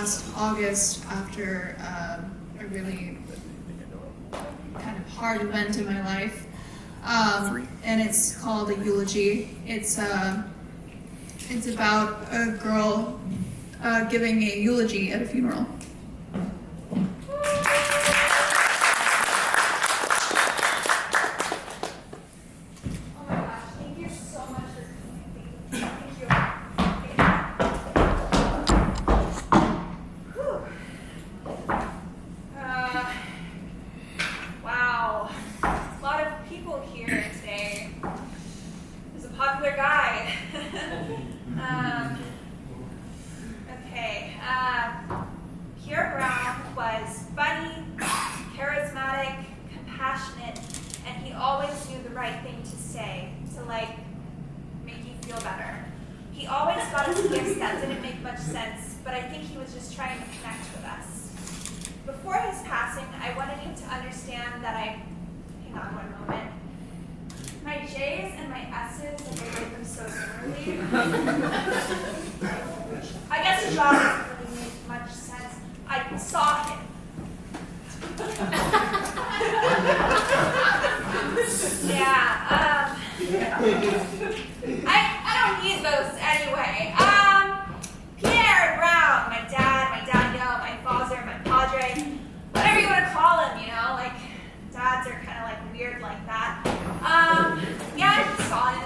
last August after a really kind of hard event in my life. And it's called a Eulogy. It's about a girl giving a eulogy at a funeral. I guess the job doesn't really make much sense. I saw him. I don't need those anyway. Pierre Brown, my dad, my father, my padre, whatever you want to call him, like dads are kind of like weird like that. I saw him,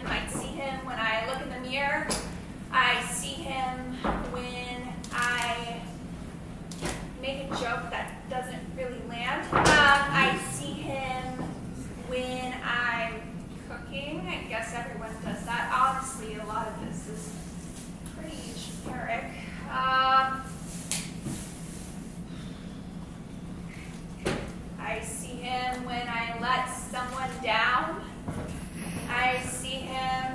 might see him when I look in the mirror. I see him when I make a joke that doesn't really land. I see him when I'm cooking. I guess everyone does that. Honestly, a lot of this is pretty generic. I see him when I let someone down. I see him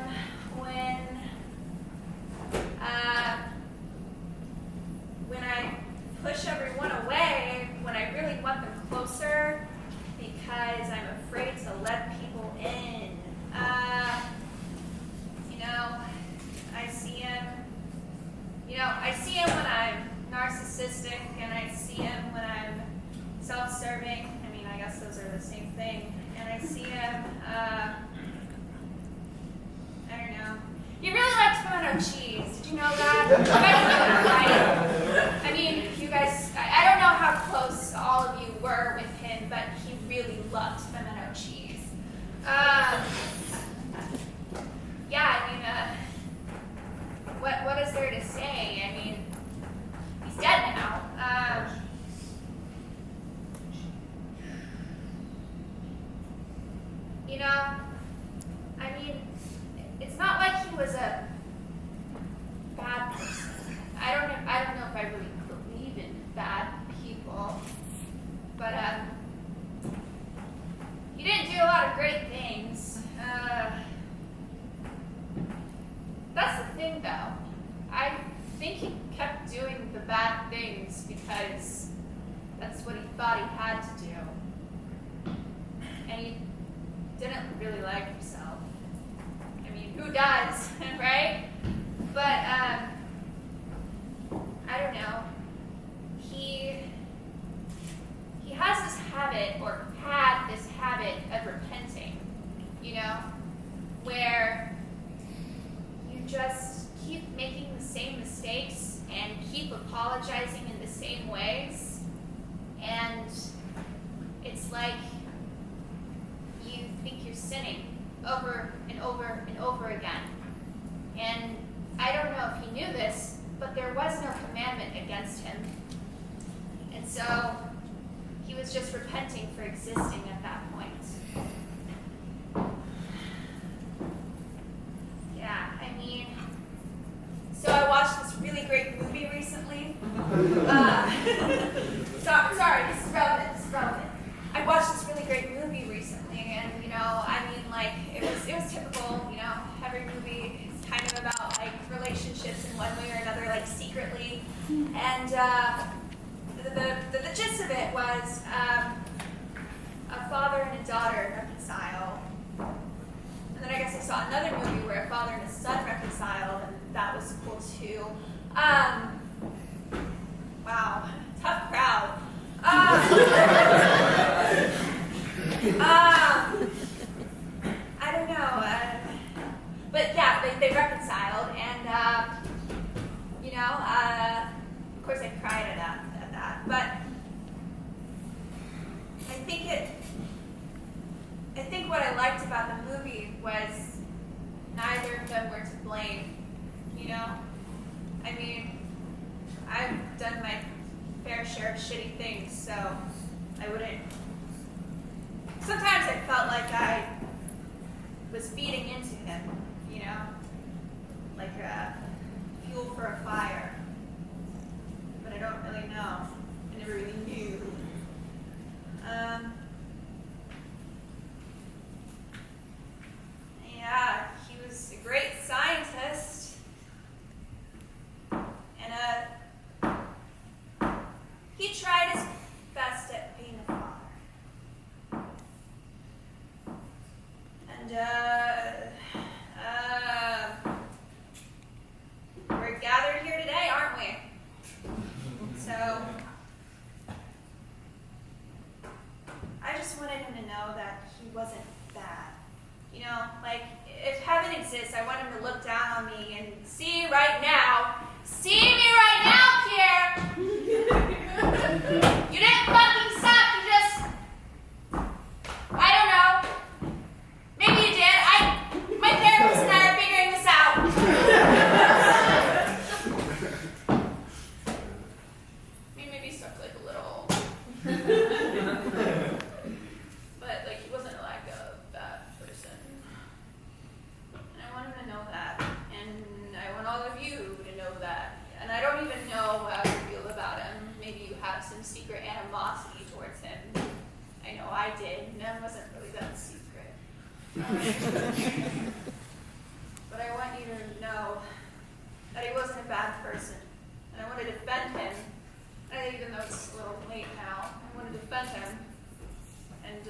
when I push everyone away, when I really want them closer, because I'm afraid to let people in. I see him when I'm narcissistic, and I see him when I'm self-serving. I guess those are the same thing. And I see him, I don't know. You really like tomato cheese. Did you know that? You guys, I don't know how close all of you were with him, but he really loved tomato cheese. What is there to say? He's dead now. It's not like he was a bad person. I don't know if I really believe in bad people, but he didn't do a lot of great things. That's the thing, though. I think he kept doing the bad things because that's what he thought he had to do, and he didn't really like himself. Who does, right? But, I don't know. He has this habit, or had this habit of repenting, where you just keep making the same mistakes and keep apologizing in the same ways, and it's like you think you're sinning over and over and over again. And I don't know if he knew this, but there was no commandment against him. And so he was just repenting for existing at that point. So I watched this really great movie recently. Sorry, this is relevant. I watched this really great movie recently, and it was typical. Every movie is kind of about relationships in one way or another, secretly. And the gist of it was a father and a daughter reconcile. And then I guess I saw another movie where a father and a son reconciled, and that was cool too. Of course I cried at that, but I think what I liked about the movie was neither of them were to blame, you know? I mean, I've done my fair share of shitty things, so I wouldn't... Sometimes I felt like I was feeding into him, you know? Like fuel for a fire. But I don't really know. I never really knew. Yeah, he was a great scientist. And he tried his best at being a father. And we're gathered here today, aren't we? So I just wanted him to know that he wasn't bad. You know, like, if heaven exists, I want him to look down on me and see me right now, Pierre! You didn't fucking suck, you just, I don't know. Maybe you did. My therapist and I are figuring this out. Maybe he sucked like a little. But like he wasn't like a bad person. And I want him to know that. And I want all of you to know that. And I don't even know how you feel about him. Maybe you have some secret animosity towards him. I know I did. None wasn't really that secret. But I want you to know that he wasn't a bad person. And I want to defend him. Even though it's a little late now, I want to defend him. And